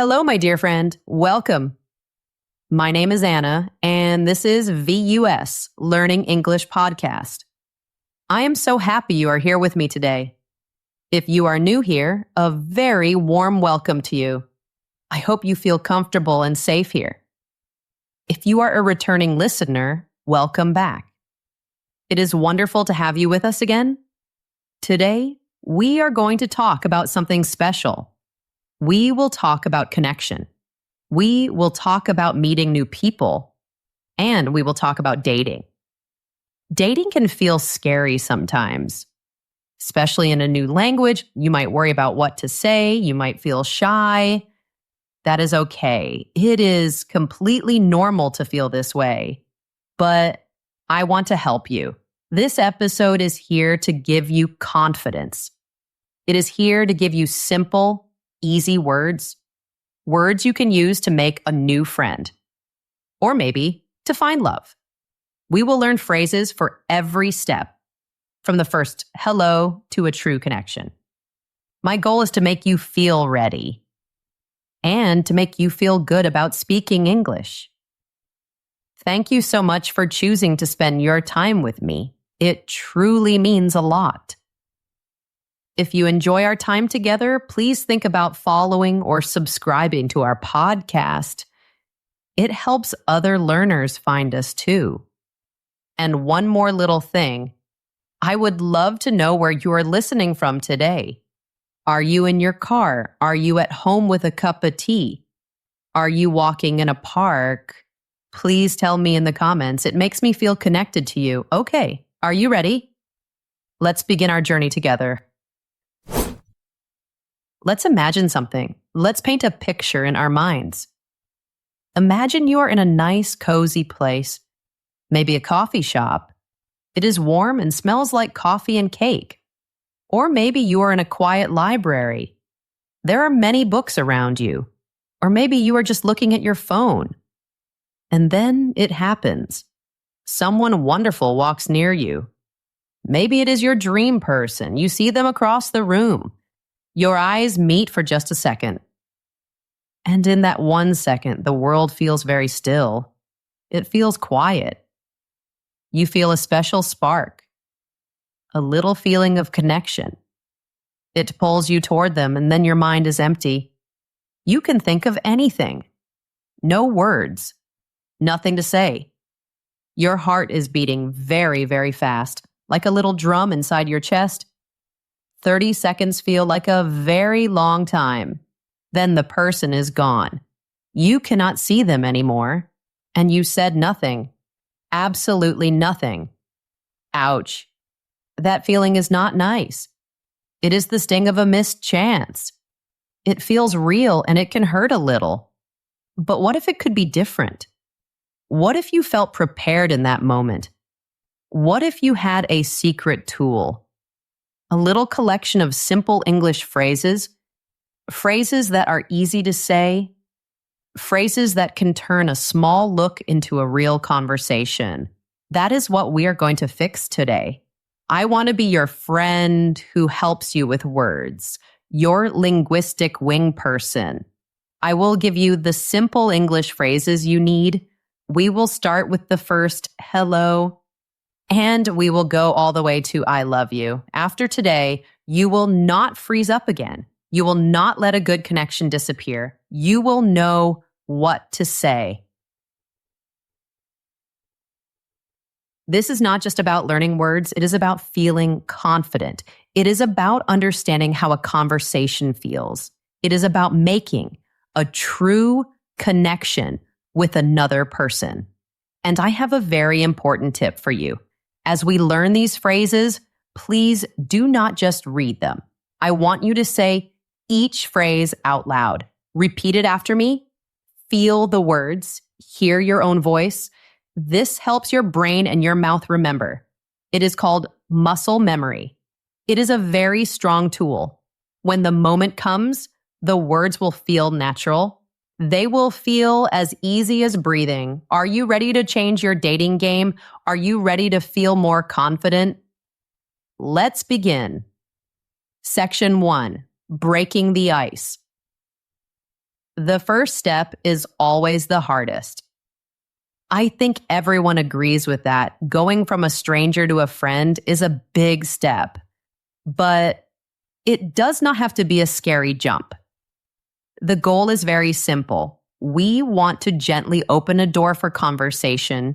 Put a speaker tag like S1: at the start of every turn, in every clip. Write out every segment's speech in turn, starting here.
S1: Hello, my dear friend. Welcome. My name is Anna, and this is VUS, Learning English Podcast. I am so happy you are here with me today. If you are new here, a very warm welcome to you. I hope you feel comfortable and safe here. If you are a returning listener, welcome back. It is wonderful to have you with us again. Today, we are going to talk about something special. We will talk about connection. We will talk about meeting new people. And we will talk about dating. Dating can feel scary sometimes. Especially in a new language, you might worry about what to say. You might feel shy. That is okay. It is completely normal to feel this way. But I want to help you. This episode is here to give you confidence. It is here to give you simple, easy words you can use to make a new friend, or maybe to find love. We will learn phrases for every step, from the first hello to a true connection. My goal is to make you feel ready and to make you feel good about speaking English. Thank you so much for choosing to spend your time with me. It truly means a lot. If you enjoy our time together, please think about following or subscribing to our podcast. It helps other learners find us too. And one more little thing, I would love to know where you are listening from today. Are you in your car? Are you at home with a cup of tea? Are you walking in a park? Please tell me in the comments. It makes me feel connected to you. Okay, are you ready? Let's begin our journey together. Let's imagine something. Let's paint a picture in our minds. Imagine you are in a nice, cozy place, maybe a coffee shop. It is warm and smells like coffee and cake. Or maybe you are in a quiet library. There are many books around you. Or maybe you are just looking at your phone. And then it happens. Someone wonderful walks near you. Maybe it is your dream person. You see them across the room. Your eyes meet for just a second. And in that 1 second, the world feels very still. It feels quiet. You feel a special spark, a little feeling of connection. It pulls you toward them, and then your mind is empty. You can think of anything. No words. Nothing to say. Your heart is beating very, very fast, like a little drum inside your chest. 30 seconds feel like a very long time. Then the person is gone. You cannot see them anymore. And you said nothing. Absolutely nothing. Ouch. That feeling is not nice. It is the sting of a missed chance. It feels real and it can hurt a little. But what if it could be different? What if you felt prepared in that moment? What if you had a secret tool? A little collection of simple English phrases that are easy to say, phrases that can turn a small look into a real conversation. That is what we are going to fix today. I want to be your friend who helps you with words, your linguistic wing person. I will give you the simple English phrases you need. We will start with the first hello, and we will go all the way to I love you. After today, you will not freeze up again. You will not let a good connection disappear. You will know what to say. This is not just about learning words. It is about feeling confident. It is about understanding how a conversation feels. It is about making a true connection with another person. And I have a very important tip for you. As we learn these phrases, please do not just read them. I want you to say each phrase out loud. Repeat it after me. Feel the words. Hear your own voice. This helps your brain and your mouth remember. It is called muscle memory. It is a very strong tool. When the moment comes, the words will feel natural. They will feel as easy as breathing. Are you ready to change your dating game? Are you ready to feel more confident? Let's begin. Section 1, breaking the ice. The first step is always the hardest. I think everyone agrees with that. Going from a stranger to a friend is a big step, but it does not have to be a scary jump. The goal is very simple. We want to gently open a door for conversation.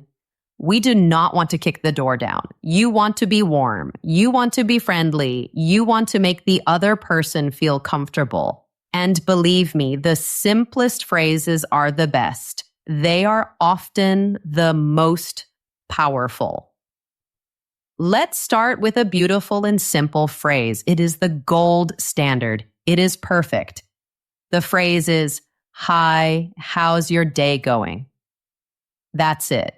S1: We do not want to kick the door down. You want to be warm. You want to be friendly. You want to make the other person feel comfortable. And believe me, the simplest phrases are the best. They are often the most powerful. Let's start with a beautiful and simple phrase. It is the gold standard. It is perfect. The phrase is, "Hi, how's your day going?" That's it.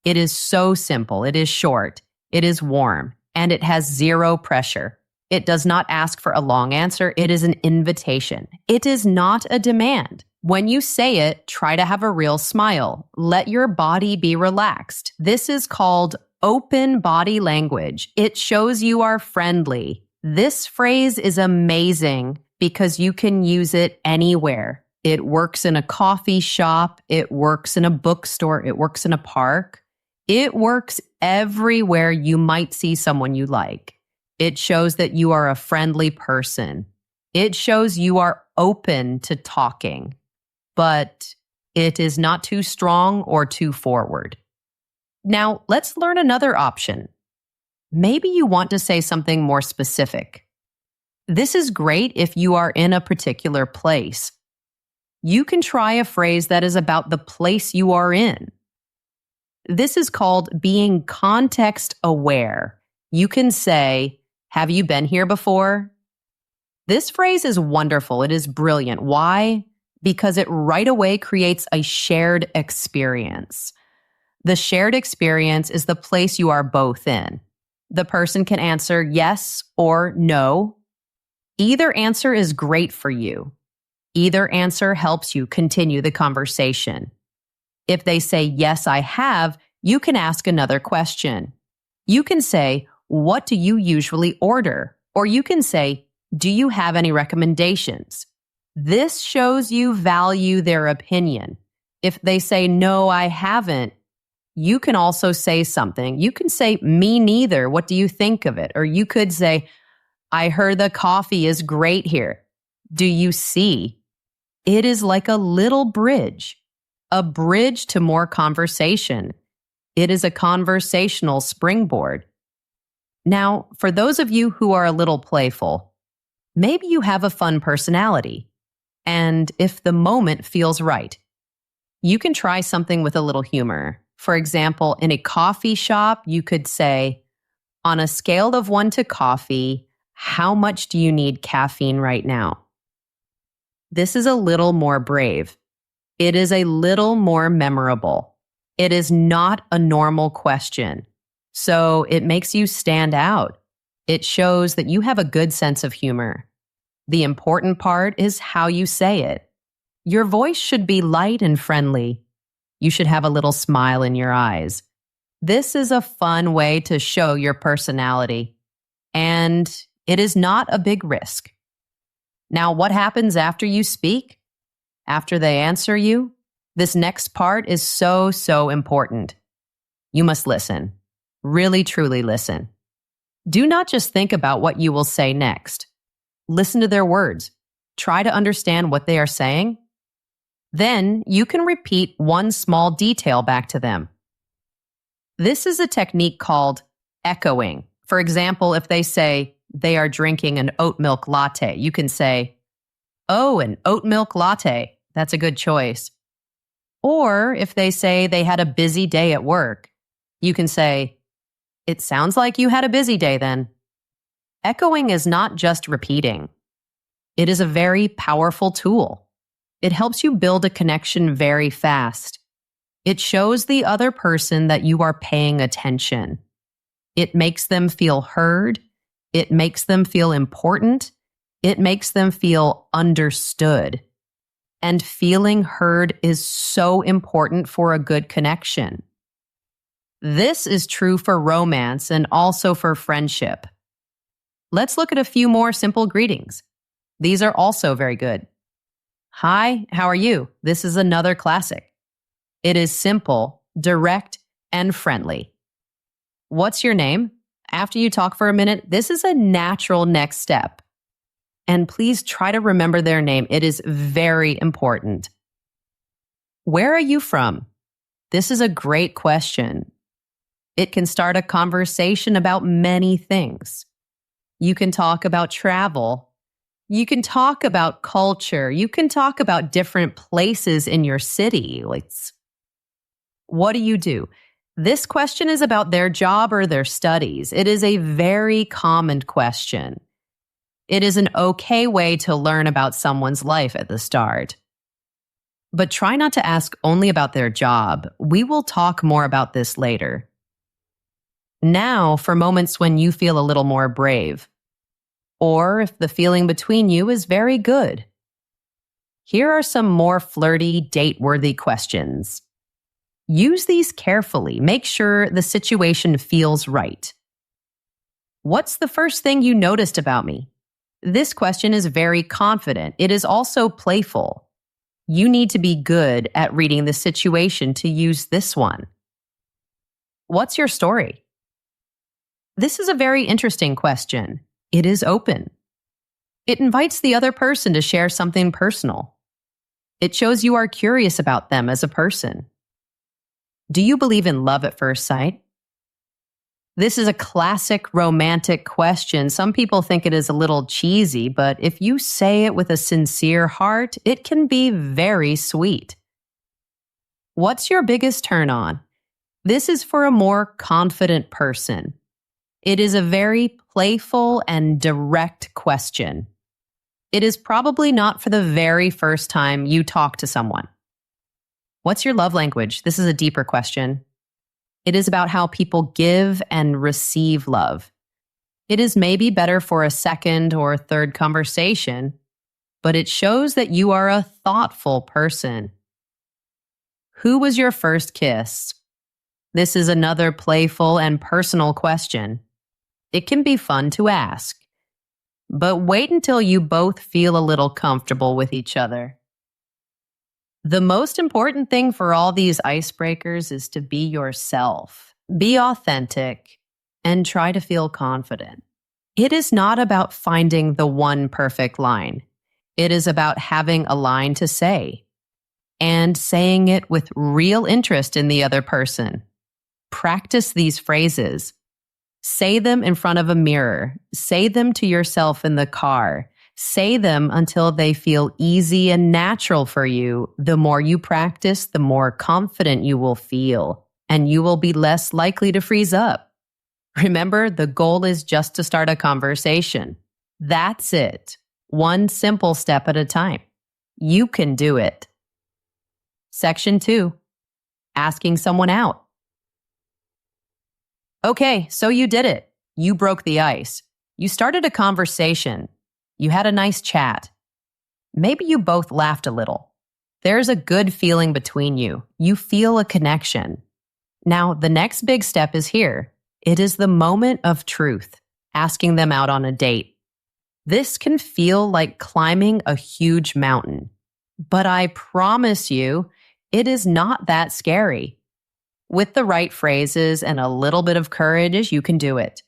S1: It is so simple. It is short. It is warm. And it has zero pressure. It does not ask for a long answer. It is an invitation. It is not a demand. When you say it, try to have a real smile. Let your body be relaxed. This is called open body language. It shows you are friendly. This phrase is amazing because you can use it anywhere. It works in a coffee shop. It works in a bookstore. It works in a park. It works everywhere you might see someone you like. It shows that you are a friendly person. It shows you are open to talking, but it is not too strong or too forward. Now, let's learn another option. Maybe you want to say something more specific. This is great if you are in a particular place. You can try a phrase that is about the place you are in. This is called being context aware. You can say, "Have you been here before?" This phrase is wonderful. It is brilliant. Why? Because it right away creates a shared experience. The shared experience is the place you are both in. The person can answer yes or no. Either answer is great for you. Either answer helps you continue the conversation. If they say, "Yes, I have," you can ask another question. You can say, "What do you usually order?" Or you can say, "Do you have any recommendations?" This shows you value their opinion. If they say, "No, I haven't," you can also say something. You can say, "Me neither. What do you think of it?" Or you could say, "I heard the coffee is great here. Do you see?" It is like a little bridge to more conversation. It is a conversational springboard. Now, for those of you who are a little playful, maybe you have a fun personality. And if the moment feels right, you can try something with a little humor. For example, in a coffee shop, you could say, "On a scale of 1 to coffee, how much do you need caffeine right now?" This is a little more brave. It is a little more memorable. It is not a normal question. So it makes you stand out. It shows that you have a good sense of humor. The important part is how you say it. Your voice should be light and friendly. You should have a little smile in your eyes. This is a fun way to show your personality. And it is not a big risk. Now, what happens after you speak? After they answer you? This next part is so important. You must listen. Really, truly listen. Do not just think about what you will say next. Listen to their words. Try to understand what they are saying. Then you can repeat one small detail back to them. This is a technique called echoing. For example, if they say they are drinking an oat milk latte, you can say, "Oh, an oat milk latte. That's a good choice." Or if they say they had a busy day at work, you can say, "It sounds like you had a busy day then." Echoing is not just repeating. It is a very powerful tool. It helps you build a connection very fast. It shows the other person that you are paying attention. It makes them feel heard. It makes them feel important. It makes them feel understood. And feeling heard is so important for a good connection. This is true for romance and also for friendship. Let's look at a few more simple greetings. These are also very good. Hi, how are you? This is another classic. It is simple, direct, and friendly. What's your name? After you talk for a minute, this is a natural next step. And please try to remember their name. It is very important. Where are you from? This is a great question. It can start a conversation about many things. You can talk about travel. You can talk about culture. You can talk about different places in your city. What do you do? This question is about their job or their studies. It is a very common question. It is an okay way to learn about someone's life at the start. But try not to ask only about their job. We will talk more about this later. Now, for moments when you feel a little more brave, or if the feeling between you is very good. Here are some more flirty, date-worthy questions. Use these carefully. Make sure the situation feels right. What's the first thing you noticed about me? This question is very confident. It is also playful. You need to be good at reading the situation to use this one. What's your story? This is a very interesting question. It is open. It invites the other person to share something personal. It shows you are curious about them as a person. Do you believe in love at first sight? This is a classic romantic question. Some people think it is a little cheesy, but if you say it with a sincere heart, it can be very sweet. What's your biggest turn on? This is for a more confident person. It is a very playful and direct question. It is probably not for the very first time you talk to someone. What's your love language? This is a deeper question. It is about how people give and receive love. It is maybe better for a second or third conversation, but it shows that you are a thoughtful person. Who was your first kiss? This is another playful and personal question. It can be fun to ask, but wait until you both feel a little comfortable with each other. The most important thing for all these icebreakers is to be yourself, be authentic, and try to feel confident. It is not about finding the one perfect line. It is about having a line to say and saying it with real interest in the other person. Practice these phrases. Say them in front of a mirror. Say them to yourself in the car. Say them until they feel easy and natural for you. The more you practice, the more confident you will feel, and you will be less likely to freeze up. Remember, the goal is just to start a conversation. That's it. One simple step at a time. You can do it. Section 2. Asking someone out. Okay, so you did it. You broke the ice. You started a conversation. You had a nice chat. Maybe you both laughed a little. There's a good feeling between you. You feel a connection. Now, the next big step is here. It is the moment of truth, asking them out on a date. This can feel like climbing a huge mountain, but I promise you, it is not that scary. With the right phrases and a little bit of courage, you can do it.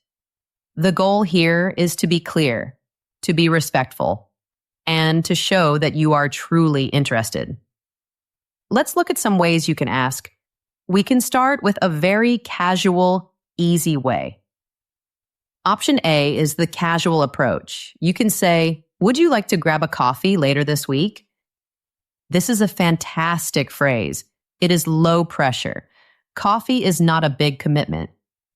S1: The goal here is to be clear, to be respectful, and to show that you are truly interested. Let's look at some ways you can ask. We can start with a very casual, easy way. Option A is the casual approach. You can say, "Would you like to grab a coffee later this week?" This is a fantastic phrase. It is low pressure. Coffee is not a big commitment.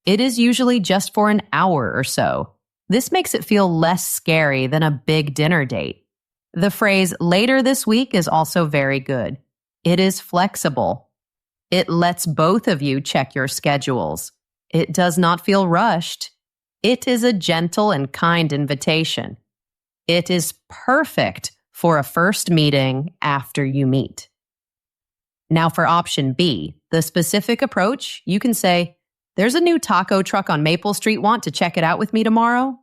S1: It is usually just for an hour or so. This makes it feel less scary than a big dinner date. The phrase "later this week" is also very good. It is flexible. It lets both of you check your schedules. It does not feel rushed. It is a gentle and kind invitation. It is perfect for a first meeting after you meet. Now for option B, the specific approach, you can say, "There's a new taco truck on Maple Street. Want to check it out with me tomorrow?"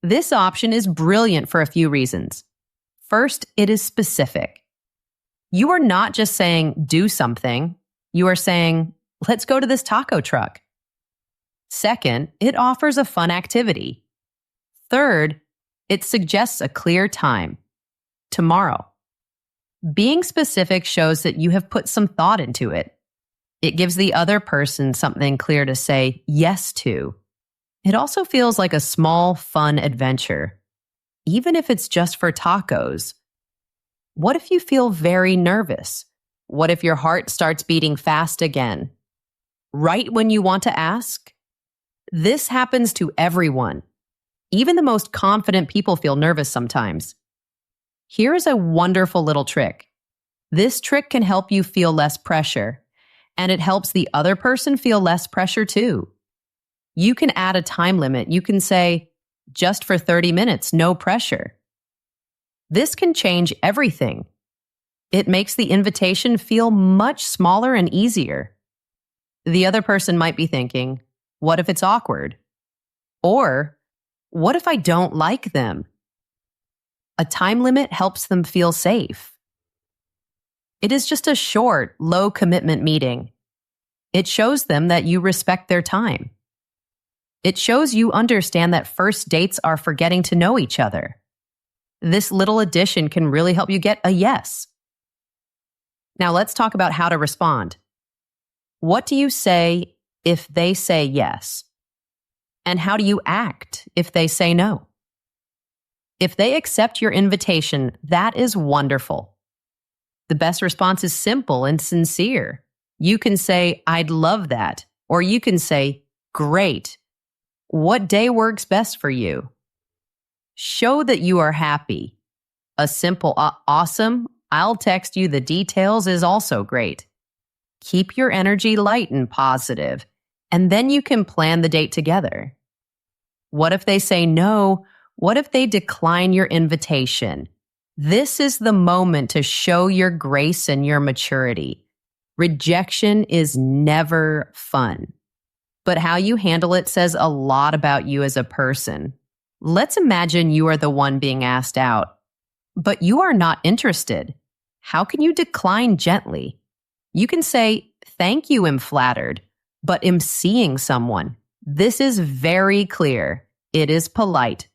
S1: This option is brilliant for a few reasons. First, it is specific. You are not just saying, do something. You are saying, let's go to this taco truck. Second, it offers a fun activity. Third, it suggests a clear time. Tomorrow. Being specific shows that you have put some thought into it. It gives the other person something clear to say yes to. It also feels like a small, fun adventure, even if it's just for tacos. What if you feel very nervous? What if your heart starts beating fast again? Right when you want to ask? This happens to everyone. Even the most confident people feel nervous sometimes. Here is a wonderful little trick. This trick can help you feel less pressure, and it helps the other person feel less pressure too. You can add a time limit. You can say, just for 30 minutes, no pressure. This can change everything. It makes the invitation feel much smaller and easier. The other person might be thinking, what if it's awkward? Or, what if I don't like them? A time limit helps them feel safe. It is just a short, low-commitment meeting. It shows them that you respect their time. It shows you understand that first dates are for getting to know each other. This little addition can really help you get a yes. Now let's talk about how to respond. What do you say if they say yes? And how do you act if they say no? If they accept your invitation, that is wonderful. The best response is simple and sincere. You can say, I'd love that. Or you can say, great. What day works best for you? Show that you are happy. A simple, awesome, I'll text you the details is also great. Keep your energy light and positive, and then you can plan the date together. What if they say no? What if they decline your invitation? This is the moment to show your grace and your maturity. Rejection is never fun, but how you handle it says a lot about you as a person. Let's imagine you are the one being asked out, but you are not interested. How can you decline gently? You can say, thank you, I'm flattered, but am seeing someone. This is very clear. It is polite,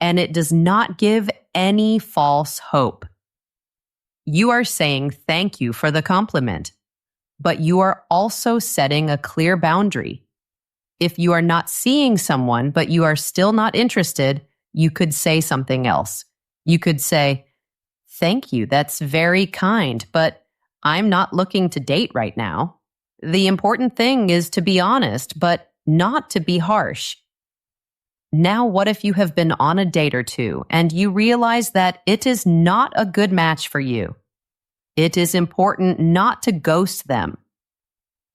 S1: and it does not give any false hope. You are saying thank you for the compliment, but you are also setting a clear boundary. If you are not seeing someone, but you are still not interested, you could say something else. You could say, thank you, that's very kind, but I'm not looking to date right now. The important thing is to be honest, but not to be harsh. Now, what if you have been on a date or two and you realize that it is not a good match for you? It is important not to ghost them.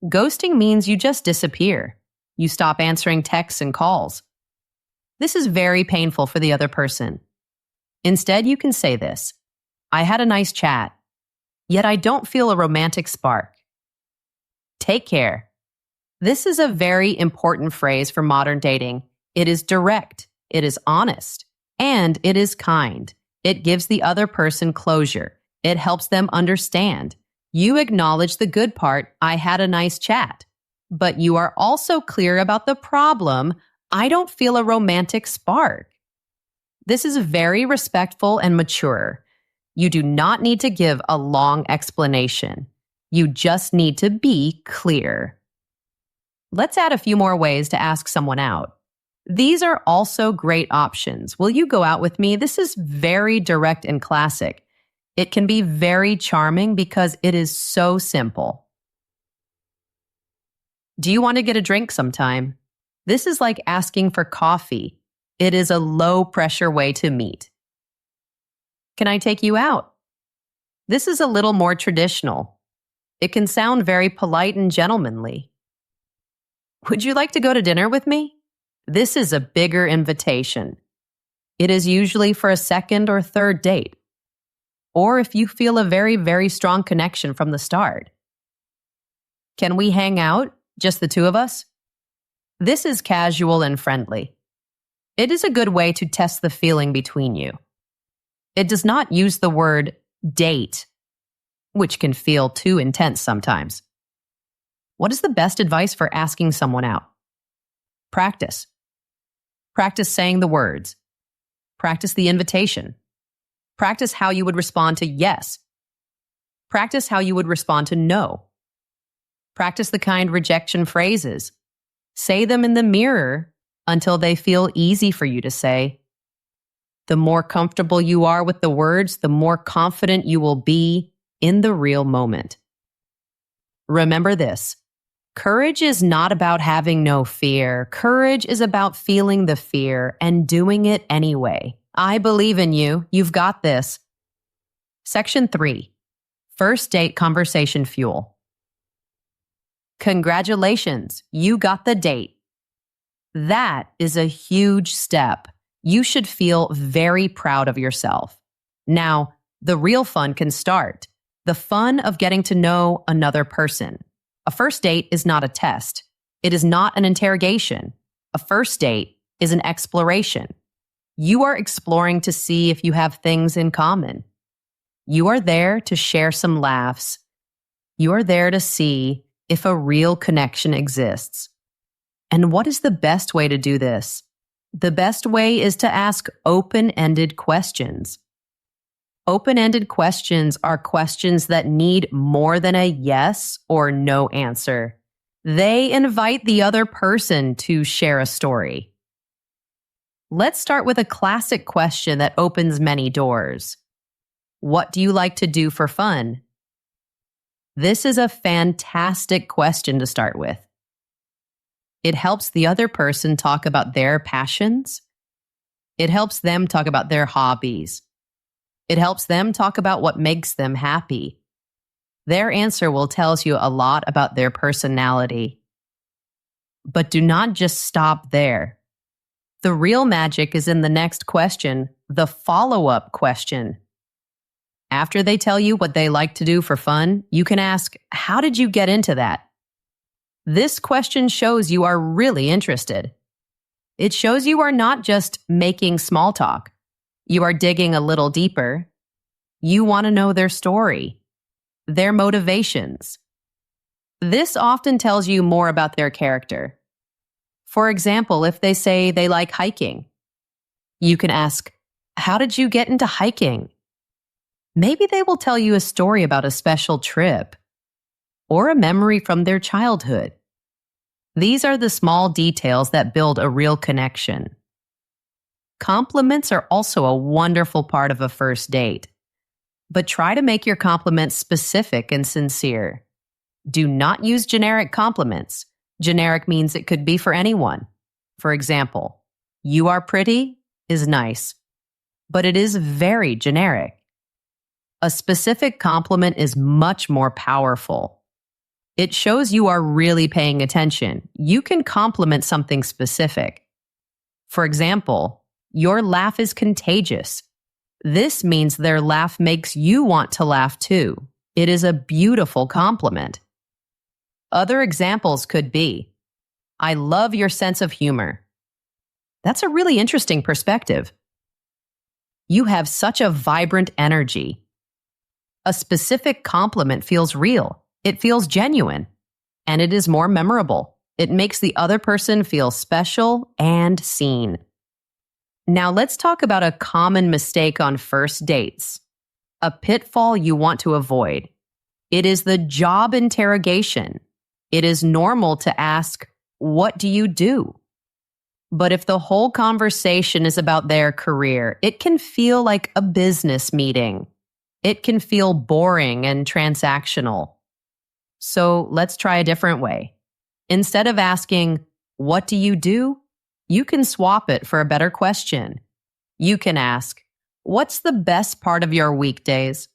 S1: Ghosting means you just disappear. You stop answering texts and calls. This is very painful for the other person. Instead, you can say this: I had a nice chat, yet I don't feel a romantic spark. Take care. This is a very important phrase for modern dating. It is direct, it is honest, and it is kind. It gives the other person closure. It helps them understand. You acknowledge the good part, I had a nice chat. But you are also clear about the problem, I don't feel a romantic spark. This is very respectful and mature. You do not need to give a long explanation. You just need to be clear. Let's add a few more ways to ask someone out. These are also great options. Will you go out with me? This is very direct and classic. It can be very charming because it is so simple. Do you want to get a drink sometime? This is like asking for coffee. It is a low-pressure way to meet. Can I take you out? This is a little more traditional. It can sound very polite and gentlemanly. Would you like to go to dinner with me? This is a bigger invitation. It is usually for a second or third date, or if you feel a very, very strong connection from the start. Can we hang out, just the two of us? This is casual and friendly. It is a good way to test the feeling between you. It does not use the word date, which can feel too intense sometimes. What is the best advice for asking someone out? Practice. Practice saying the words. Practice the invitation. Practice how you would respond to yes. Practice how you would respond to no. Practice the kind rejection phrases. Say them in the mirror until they feel easy for you to say. The more comfortable you are with the words, the more confident you will be in the real moment. Remember this. Courage is not about having no fear. Courage is about feeling the fear and doing it anyway. I believe in you. You've got this. Section 3. First date conversation fuel. Congratulations, you got the date. That is a huge step. You should feel very proud of yourself. Now, the real fun can start. The fun of getting to know another person. A first date is not a test. It is not an interrogation. A first date is an exploration. You are exploring to see if you have things in common. You are there to share some laughs. You are there to see if a real connection exists. And what is the best way to do this? The best way is to ask open-ended questions. Open-ended questions are questions that need more than a yes or no answer. They invite the other person to share a story. Let's start with a classic question that opens many doors. What do you like to do for fun? This is a fantastic question to start with. It helps the other person talk about their passions. It helps them talk about their hobbies. It helps them talk about what makes them happy. Their answer will tell you a lot about their personality. But do not just stop there. The real magic is in the next question, the follow-up question. After they tell you what they like to do for fun, you can ask, how did you get into that? This question shows you are really interested. It shows you are not just making small talk. You are digging a little deeper. You want to know their story, their motivations. This often tells you more about their character. For example, if they say they like hiking, you can ask, how did you get into hiking? Maybe they will tell you a story about a special trip or a memory from their childhood. These are the small details that build a real connection. Compliments are also a wonderful part of a first date, but try to make your compliments specific and sincere. Do not use generic compliments. Generic means it could be for anyone. For example, you are pretty is nice, but it is very generic. A specific compliment is much more powerful. It shows you are really paying attention. You can compliment something specific. For example, your laugh is contagious. This means their laugh makes you want to laugh too. It is a beautiful compliment. Other examples could be, I love your sense of humor. That's a really interesting perspective. You have such a vibrant energy. A specific compliment feels real. It feels genuine. And it is more memorable. It makes the other person feel special and seen. Now let's talk about a common mistake on first dates. A pitfall you want to avoid. It is the job interrogation. It is normal to ask, what do you do? But if the whole conversation is about their career, it can feel like a business meeting. It can feel boring and transactional. So let's try a different way. Instead of asking, what do you do? You can swap it for a better question. You can ask, what's the best part of your weekdays?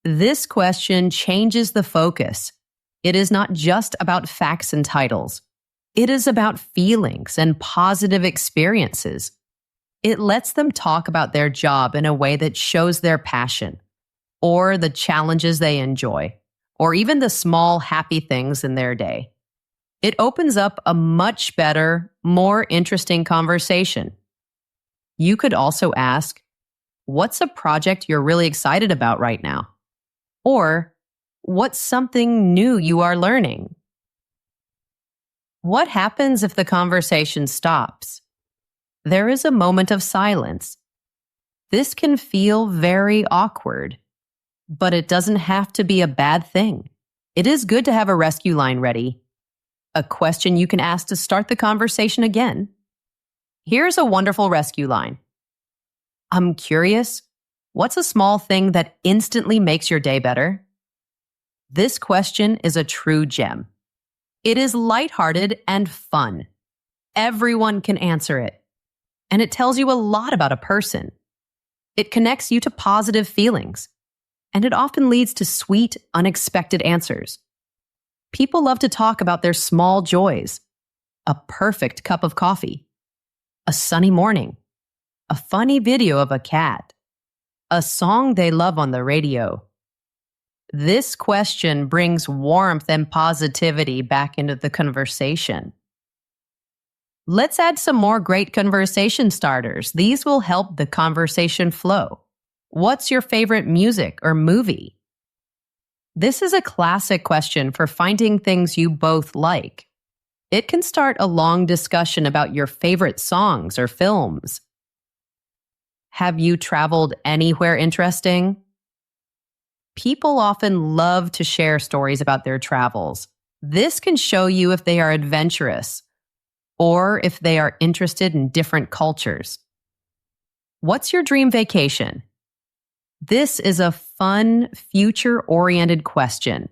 S1: This question changes the focus. It is not just about facts and titles. It is about feelings and positive experiences. It lets them talk about their job in a way that shows their passion, or the challenges they enjoy, or even the small happy things in their day. It opens up a much better, more interesting conversation. You could also ask, What's a project you're really excited about right now? Or what's something new you are learning? What happens if the conversation stops? There is a moment of silence. This can feel very awkward, but it doesn't have to be a bad thing. It is good to have a rescue line ready, a question you can ask to start the conversation again. Here's a wonderful rescue line. I'm curious, what's a small thing that instantly makes your day better? This question is a true gem. It is lighthearted and fun. Everyone can answer it. And it tells you a lot about a person. It connects you to positive feelings. And it often leads to sweet, unexpected answers. People love to talk about their small joys. A perfect cup of coffee. A sunny morning. A funny video of a cat. A song they love on the radio. This question brings warmth and positivity back into the conversation. Let's add some more great conversation starters. These will help the conversation flow. What's your favorite music or movie? This is a classic question for finding things you both like. It can start a long discussion about your favorite songs or films. Have you traveled anywhere interesting? People often love to share stories about their travels. This can show you if they are adventurous or if they are interested in different cultures. What's your dream vacation? This is a fun, future-oriented question.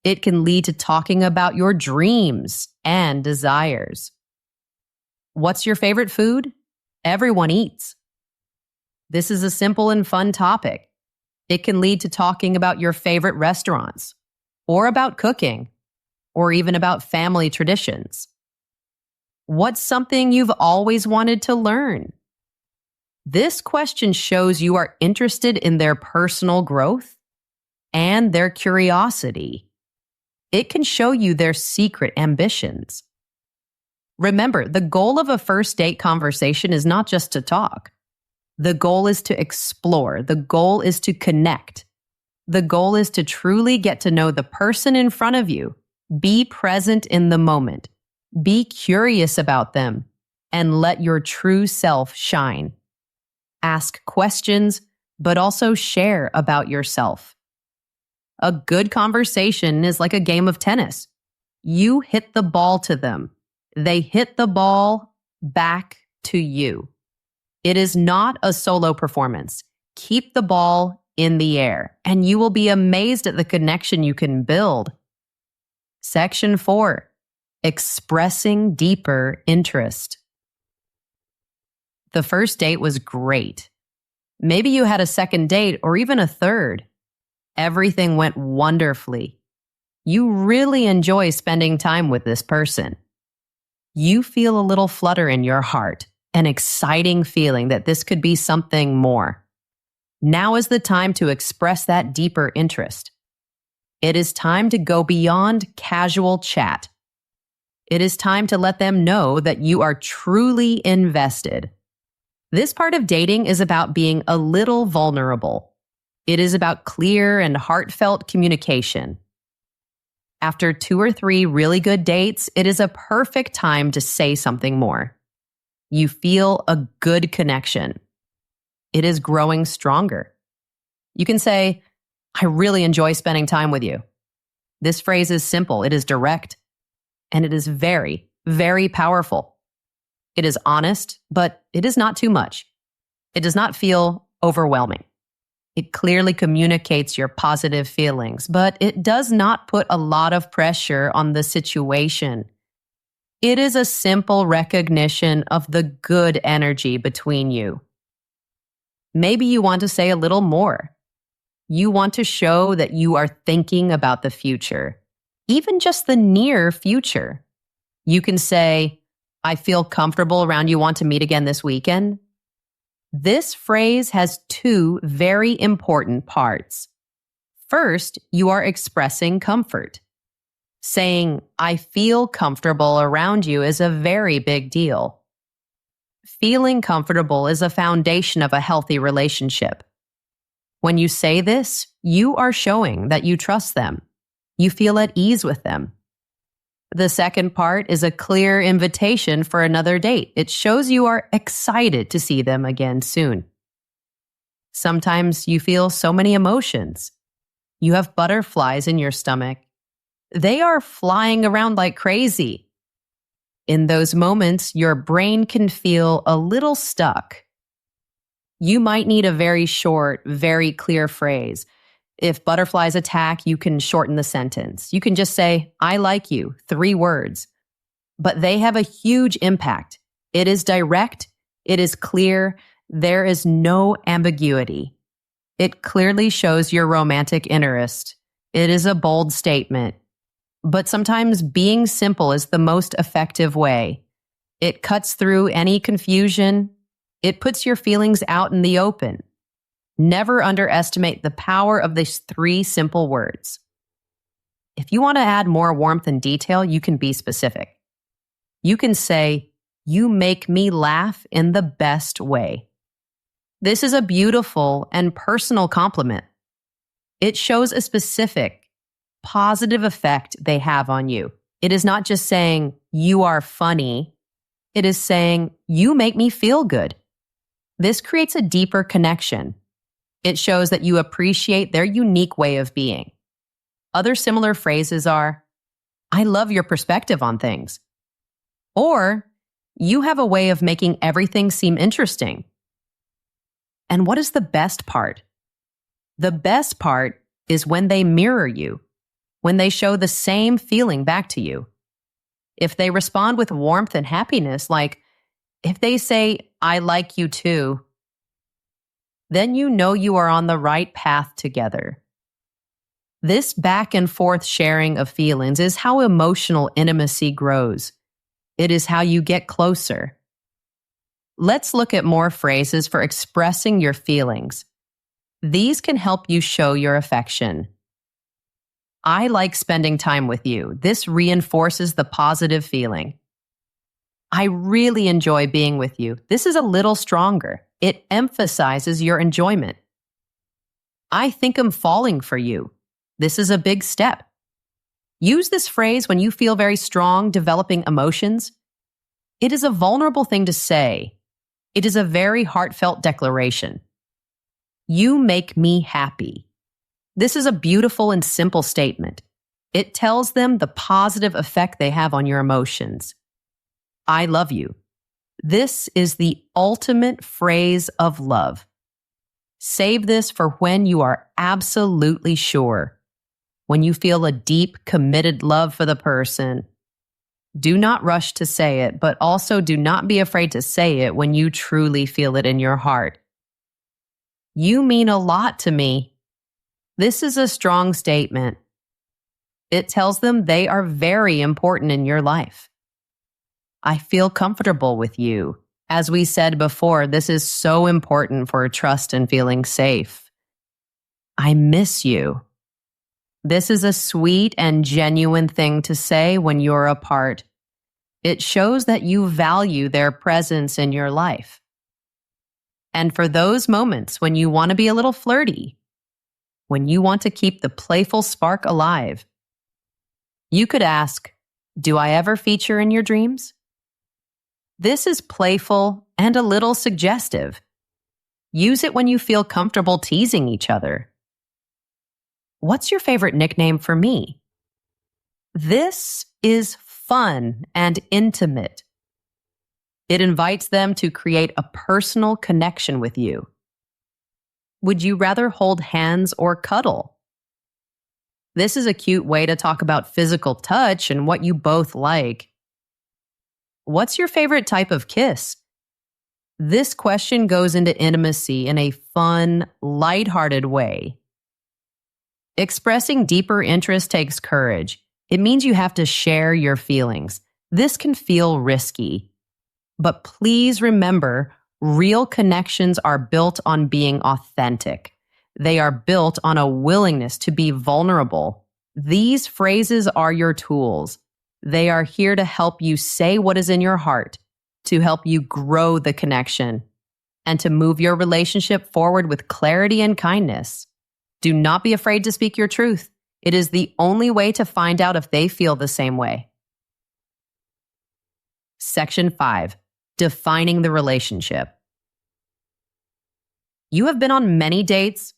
S1: It can lead to talking about your dreams and desires. What's your favorite food? Everyone eats. This is a simple and fun topic. It can lead to talking about your favorite restaurants, or about cooking, or even about family traditions. What's something you've always wanted to learn? This question shows you are interested in their personal growth and their curiosity. It can show you their secret ambitions. Remember, the goal of a first date conversation is not just to talk. The goal is to explore. The goal is to connect. The goal is to truly get to know the person in front of you. Be present in the moment. Be curious about them and let your true self shine. Ask questions, but also share about yourself. A good conversation is like a game of tennis. You hit the ball to them. They hit the ball back to you. It is not a solo performance. Keep the ball in the air, and you will be amazed at the connection you can build. Section 4, expressing deeper interest. The first date was great. Maybe you had a second date or even a third. Everything went wonderfully. You really enjoy spending time with this person. You feel a little flutter in your heart, an exciting feeling that this could be something more. Now is the time to express that deeper interest. It is time to go beyond casual chat. It is time to let them know that you are truly invested. This part of dating is about being a little vulnerable. It is about clear and heartfelt communication. After 2 or 3 really good dates, it is a perfect time to say something more. You feel a good connection. It is growing stronger. You can say, I really enjoy spending time with you. This phrase is simple, it is direct, and it is very, very powerful. It is honest, but it is not too much. It does not feel overwhelming. It clearly communicates your positive feelings, but it does not put a lot of pressure on the situation. It is a simple recognition of the good energy between you. Maybe you want to say a little more. You want to show that you are thinking about the future, even just the near future. You can say, I feel comfortable around you, want to meet again this weekend. This phrase has 2 very important parts. First, you are expressing comfort. Saying, I feel comfortable around you is a very big deal. feeling comfortable is a foundation of a healthy relationship. When you say this, you are showing that you trust them. You feel at ease with them. The second part is a clear invitation for another date. It shows you are excited to see them again soon. Sometimes you feel so many emotions. You have butterflies in your stomach. They are flying around like crazy. In those moments, your brain can feel a little stuck. You might need a very short, very clear phrase. If butterflies attack, you can shorten the sentence. You can just say, I like you, 3 words. But they have a huge impact. It is direct. It is clear. There is no ambiguity. It clearly shows your romantic interest. It is a bold statement. But sometimes being simple is the most effective way. It cuts through any confusion. It puts your feelings out in the open. Never underestimate the power of these 3 simple words. If you want to add more warmth and detail, you can be specific. You can say, you make me laugh in the best way. This is a beautiful and personal compliment. It shows a specific, positive effect they have on you. It is not just saying, you are funny. It is saying, you make me feel good. This creates a deeper connection. It shows that you appreciate their unique way of being. Other similar phrases are, I love your perspective on things. Or, you have a way of making everything seem interesting. And what is the best part? The best part is when they mirror you, when they show the same feeling back to you. If they respond with warmth and happiness, like if they say, I like you too, then you know you are on the right path together. This back and forth sharing of feelings is how emotional intimacy grows. It is how you get closer. Let's look at more phrases for expressing your feelings. These can help you show your affection. I like spending time with you. This reinforces the positive feeling. I really enjoy being with you. This is a little stronger. It emphasizes your enjoyment. I think I'm falling for you. This is a big step. Use this phrase when you feel very strong, developing emotions. It is a vulnerable thing to say. It is a very heartfelt declaration. You make me happy. This is a beautiful and simple statement. It tells them the positive effect they have on your emotions. I love you. This is the ultimate phrase of love. Save this for when you are absolutely sure. When you feel a deep, committed love for the person. Do not rush to say it, but also do not be afraid to say it when you truly feel it in your heart. You mean a lot to me. This is a strong statement. It tells them they are very important in your life. I feel comfortable with you. As we said before, this is so important for trust and feeling safe. I miss you. This is a sweet and genuine thing to say when you're apart. It shows that you value their presence in your life. And for those moments when you want to be a little flirty, when you want to keep the playful spark alive, you could ask, do I ever feature in your dreams? This is playful and a little suggestive. Use it when you feel comfortable teasing each other. What's your favorite nickname for me? This is fun and intimate. It invites them to create a personal connection with you. Would you rather hold hands or cuddle? This is a cute way to talk about physical touch and what you both like. What's your favorite type of kiss? This question goes into intimacy in a fun, lighthearted way. Expressing deeper interest takes courage. It means you have to share your feelings. This can feel risky. But please remember, real connections are built on being authentic. They are built on a willingness to be vulnerable. These phrases are your tools. They are here to help you say what is in your heart. to help you grow the connection and to move your relationship forward with clarity and kindness. Do not be afraid to speak your truth. It is the only way to find out if they feel the same way. Section 5. Defining the relationship. You have been on many dates.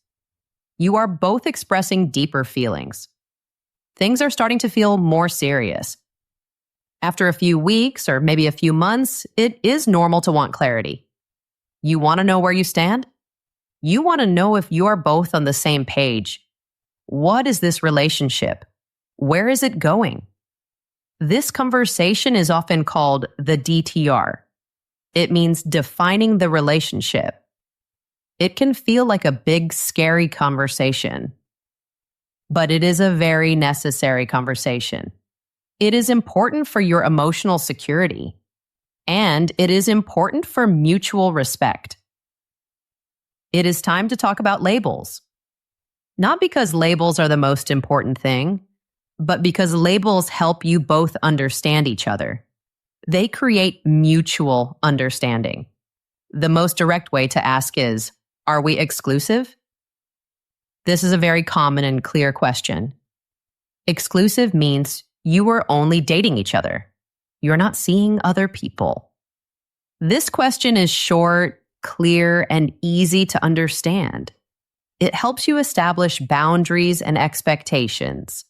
S1: You are both expressing deeper feelings. Things are starting to feel more serious. After a few weeks or maybe a few months, it is normal to want clarity. You want to know where you stand? You want to know if you are both on the same page. What is this relationship? Where is it going? This conversation is often called the DTR. It means defining the relationship. It can feel like a big, scary conversation, but it is a very necessary conversation. It is important for your emotional security, and it is important for mutual respect. It is time to talk about labels. Not because labels are the most important thing, but because labels help you both understand each other. They create mutual understanding. The most direct way to ask is, are we exclusive? This is a very common and clear question. Exclusive means you are only dating each other. You're not seeing other people. This question is short, clear, and easy to understand. It helps you establish boundaries and expectations.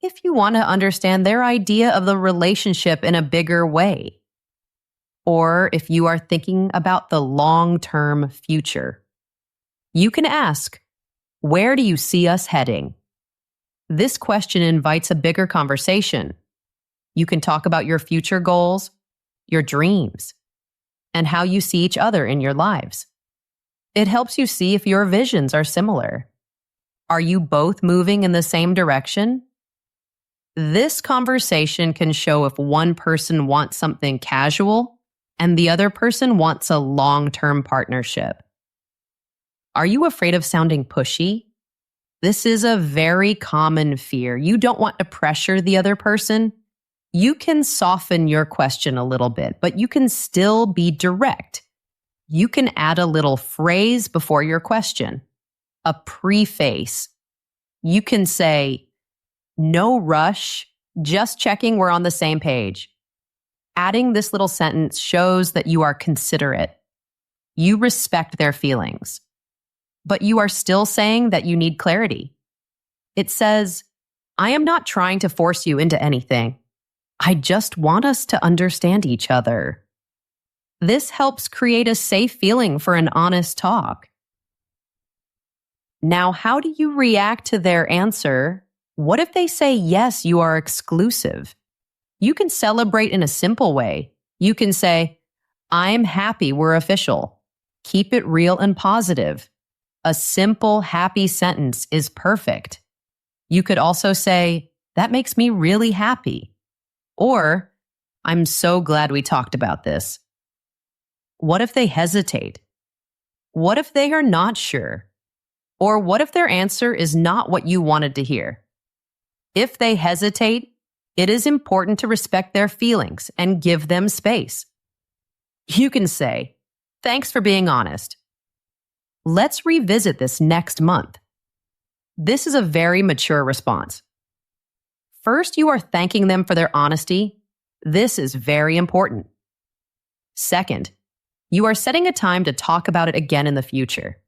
S1: If you want to understand their idea of the relationship in a bigger way, or if you are thinking about the long-term future, you can ask, where do you see us heading? This question invites a bigger conversation. You can talk about your future goals, your dreams, and how you see each other in your lives. It helps you see if your visions are similar. Are you both moving in the same direction? This conversation can show if one person wants something casual and the other person wants a long-term partnership. Are you afraid of sounding pushy? This is a very common fear. You don't want to pressure the other person. You can soften your question a little bit, but you can still be direct. You can add a little phrase before your question, a preface. You can say, no rush, just checking we're on the same page. Adding this little sentence shows that you are considerate. You respect their feelings, but you are still saying that you need clarity. It says, I am not trying to force you into anything. I just want us to understand each other. This helps create a safe feeling for an honest talk. Now, how do you react to their answer? What if they say, yes, you are exclusive? You can celebrate in a simple way. You can say, I'm happy we're official. Keep it real and positive. A simple, happy sentence is perfect. You could also say, that makes me really happy. Or, I'm so glad we talked about this. What if they hesitate? What if they are not sure? Or what if their answer is not what you wanted to hear? If they hesitate, it is important to respect their feelings and give them space. You can say, thanks for being honest. Let's revisit this next month. This is a very mature response. First, you are thanking them for their honesty. This is very important. Second, you are setting a time to talk about it again in the future.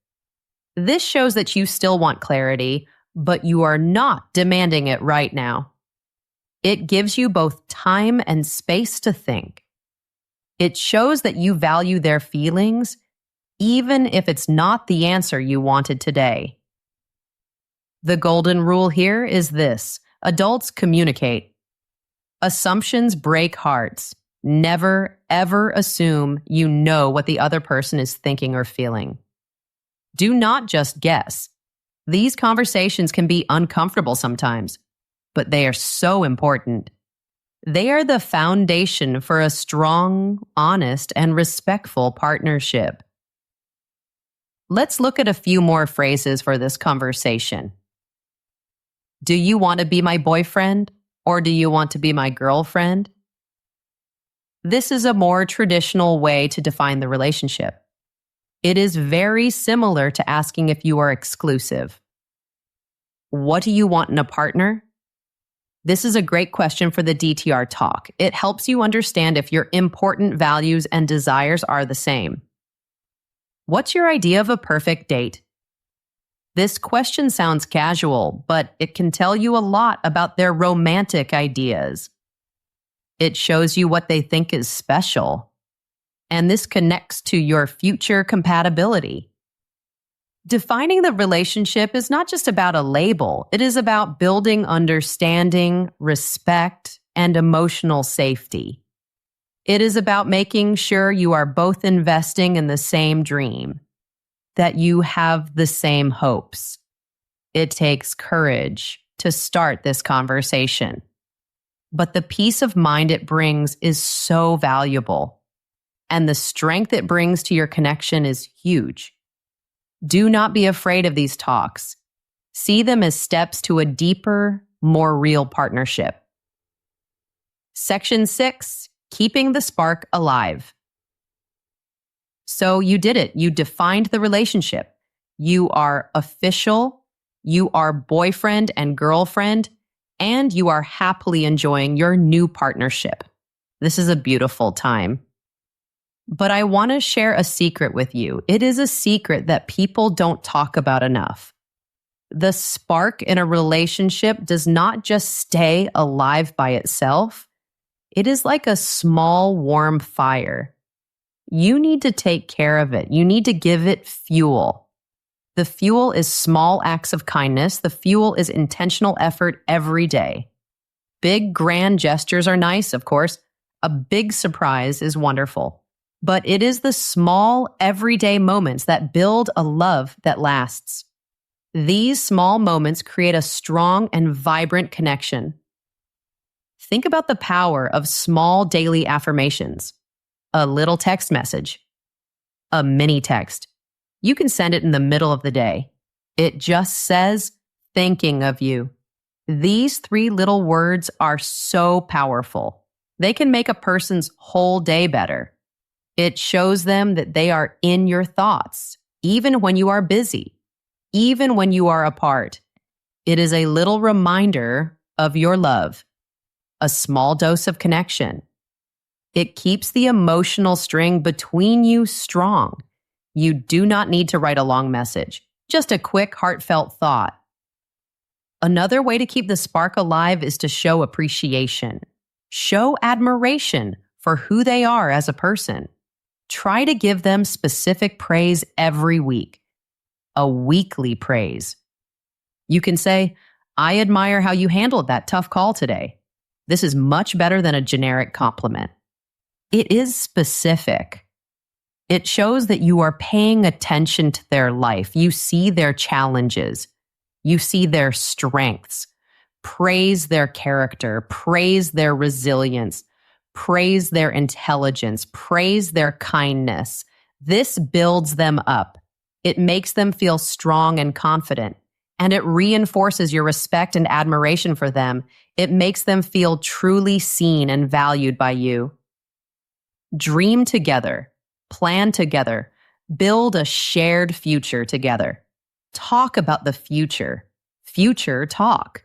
S1: This shows that you still want clarity, but you are not demanding it right now. It gives you both time and space to think. It shows that you value their feelings, even if it's not the answer you wanted today. The golden rule here is this: adults communicate. Assumptions break hearts. Never, ever assume you know what the other person is thinking or feeling. Do not just guess. These conversations can be uncomfortable sometimes, but they are so important. They are the foundation for a strong, honest, and respectful partnership. Let's look at a few more phrases for this conversation. Do you want to be my boyfriend, or do you want to be my girlfriend? This is a more traditional way to define the relationship. It is very similar to asking if you are exclusive. What do you want in a partner? This is a great question for the DTR talk. It helps you understand if your important values and desires are the same. What's your idea of a perfect date? This question sounds casual, but it can tell you a lot about their romantic ideas. It shows you what they think is special, and this connects to your future compatibility. Defining the relationship is not just about a label. It is about building understanding, respect, and emotional safety. It is about making sure you are both investing in the same dream, that you have the same hopes. It takes courage to start this conversation. But the peace of mind it brings is so valuable, and the strength it brings to your connection is huge. Do not be afraid of these talks. See them as steps to a deeper, more real partnership. Section 6, keeping the spark alive. So you did it. You defined the relationship. You are official, you are boyfriend and girlfriend, and you are happily enjoying your new partnership. This is a beautiful time. But I want to share a secret with you. It is a secret that people don't talk about enough. The spark in a relationship does not just stay alive by itself. It is like a small, warm fire. You need to take care of it. You need to give it fuel. The fuel is small acts of kindness. The fuel is intentional effort every day. Big, grand gestures are nice, of course. A big surprise is wonderful. But it is the small, everyday moments that build a love that lasts. These small moments create a strong and vibrant connection. Think about the power of small daily affirmations. A little text message. A mini text. You can send it in the middle of the day. It just says, thinking of you. These 3 little words are so powerful. They can make a person's whole day better. It shows them that they are in your thoughts, even when you are busy, even when you are apart. It is a little reminder of your love, a small dose of connection. It keeps the emotional string between you strong. You do not need to write a long message, just a quick, heartfelt thought. Another way to keep the spark alive is to show appreciation. Show admiration for who they are as a person. Try to give them specific praise every week. A weekly praise. You can say, I admire how you handled that tough call today. This is much better than a generic compliment. It is specific. It shows that you are paying attention to their life. You see their challenges. You see their strengths. Praise their character. Praise their resilience. Praise their intelligence. Praise their kindness. This builds them up. It makes them feel strong and confident, and it reinforces your respect and admiration for them. It makes them feel truly seen and valued by you. Dream together. Plan together. Build a shared future together. Talk about the future. Future talk.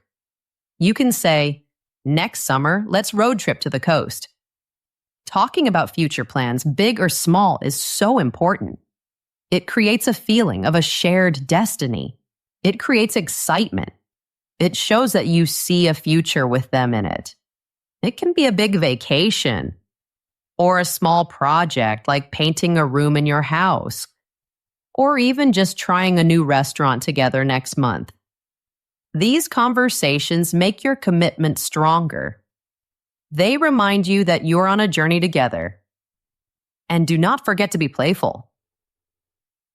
S1: You can say, next summer, let's road trip to the coast. Talking about future plans, big or small, is so important. It creates a feeling of a shared destiny. It creates excitement. It shows that you see a future with them in it. It can be a big vacation or a small project like painting a room in your house, or even just trying a new restaurant together next month. These conversations make your commitment stronger. They remind you that you're on a journey together. And do not forget to be playful.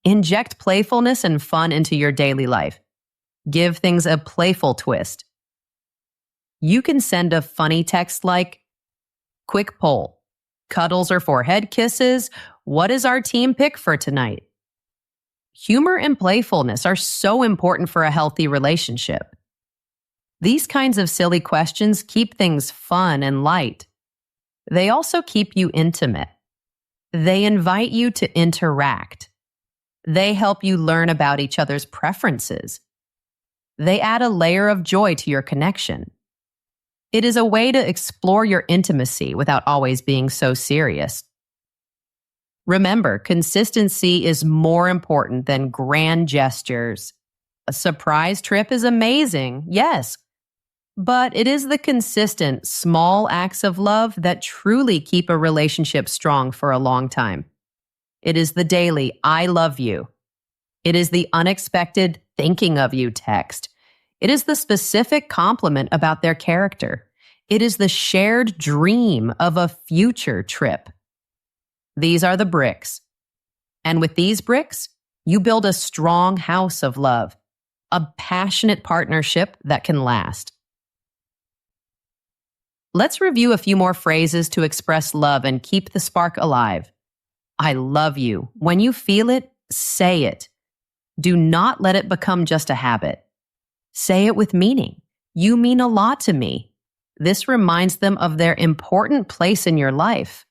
S1: Inject playfulness and fun into your daily life. Give things a playful twist. You can send a funny text like, quick poll, cuddles or forehead kisses, what is our team pick for tonight? Humor and playfulness are so important for a healthy relationship. These kinds of silly questions keep things fun and light. They also keep you intimate. They invite you to interact. They help you learn about each other's preferences. They add a layer of joy to your connection. It is a way to explore your intimacy without always being so serious. Remember, consistency is more important than grand gestures. A surprise trip is amazing, yes, but it is the consistent, small acts of love that truly keep a relationship strong for a long time. It is the daily, I love you. It is the unexpected thinking of you text. It is the specific compliment about their character. It is the shared dream of a future trip. These are the bricks. And with these bricks, you build a strong house of love, a passionate partnership that can last. Let's review a few more phrases to express love and keep the spark alive. I love you. When you feel it, say it. Do not let it become just a habit. Say it with meaning. You mean a lot to me. This reminds them of their important place in your life.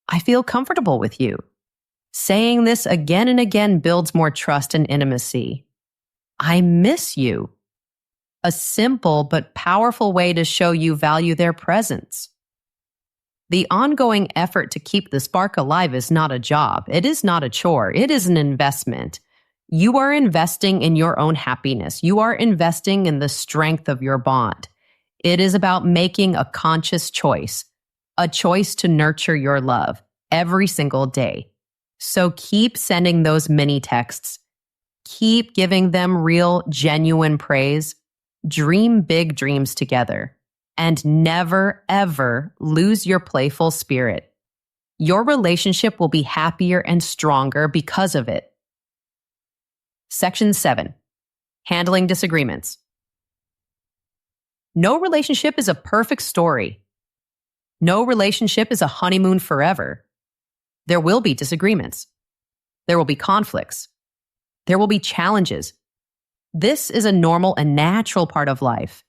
S1: I feel comfortable with you. Saying this again and again builds more trust and intimacy. I miss you. A simple but powerful way to show you value their presence. The ongoing effort to keep the spark alive is not a job. It is not a chore. It is an investment. You are investing in your own happiness. You are investing in the strength of your bond. It is about making a conscious choice, a choice to nurture your love every single day. So keep sending those mini texts. Keep giving them real, genuine praise. Dream big dreams together. And never, ever lose your playful spirit. Your relationship will be happier and stronger because of it. Section 7. Handling disagreements. No relationship is a perfect story. No relationship is a honeymoon forever. There will be disagreements. There will be conflicts. There will be challenges. This is a normal and natural part of life.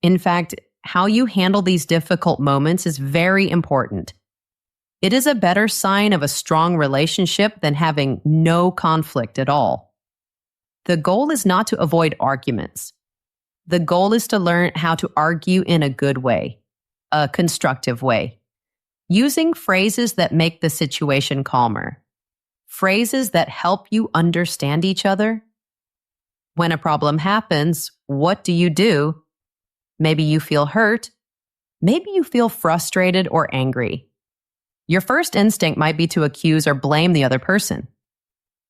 S1: In fact, how you handle these difficult moments is very important. It is a better sign of a strong relationship than having no conflict at all. The goal is not to avoid arguments. The goal is to learn how to argue in a good way, a constructive way, using phrases that make the situation calmer, phrases that help you understand each other. When a problem happens, what do? Maybe you feel hurt. Maybe you feel frustrated or angry. Your first instinct might be to accuse or blame the other person.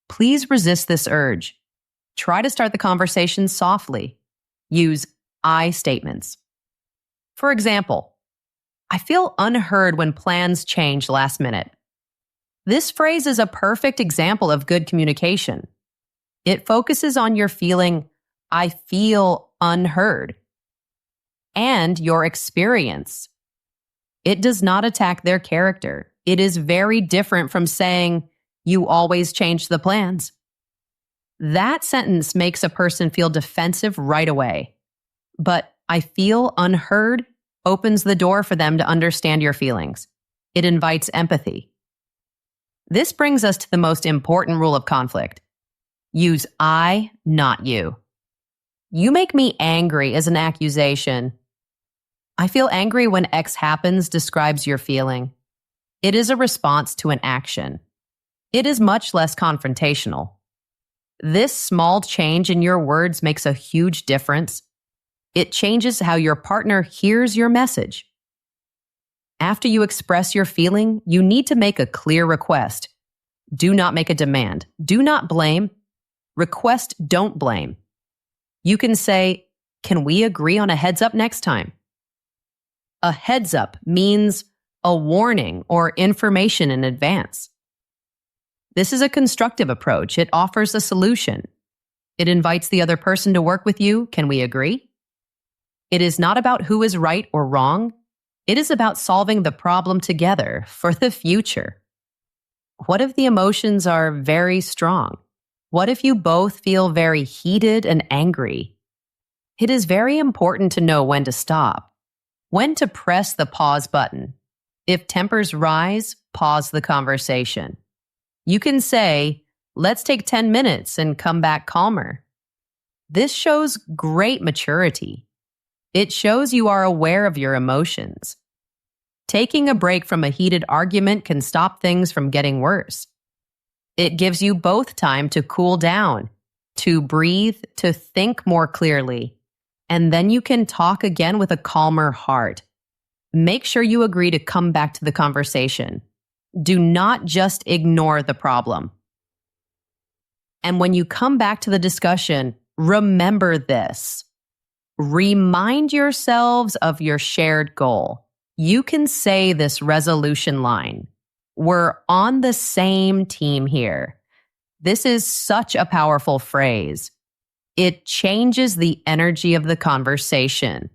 S1: Please resist this urge. Try to start the conversation softly. Use I statements. For example, I feel unheard when plans change last minute. This phrase is a perfect example of good communication. It focuses on your feeling, I feel unheard, and your experience. It does not attack their character. It is very different from saying, you always change the plans. That sentence makes a person feel defensive right away. But I feel unheard opens the door for them to understand your feelings. It invites empathy. This brings us to the most important rule of conflict. Use I, not you. You make me angry as an accusation. I feel angry when X happens describes your feeling. It is a response to an action. It is much less confrontational. This small change in your words makes a huge difference. It changes how your partner hears your message. After you express your feeling, you need to make a clear request. Do not make a demand. Do not blame. Request, don't blame. You can say, can we agree on a heads up next time? A heads up means a warning or information in advance. This is a constructive approach. It offers a solution. It invites the other person to work with you. Can we agree? It is not about who is right or wrong. It is about solving the problem together for the future. What if the emotions are very strong? What if you both feel very heated and angry? It is very important to know when to stop, when to press the pause button. If tempers rise, pause the conversation. You can say, let's take 10 minutes and come back calmer. This shows great maturity. It shows you are aware of your emotions. Taking a break from a heated argument can stop things from getting worse. It gives you both time to cool down, to breathe, to think more clearly, and then you can talk again with a calmer heart. Make sure you agree to come back to the conversation. Do not just ignore the problem. And when you come back to the discussion, remember this. Remind yourselves of your shared goal. You can say this resolution line. We're on the same team here. This is such a powerful phrase. It changes the energy of the conversation.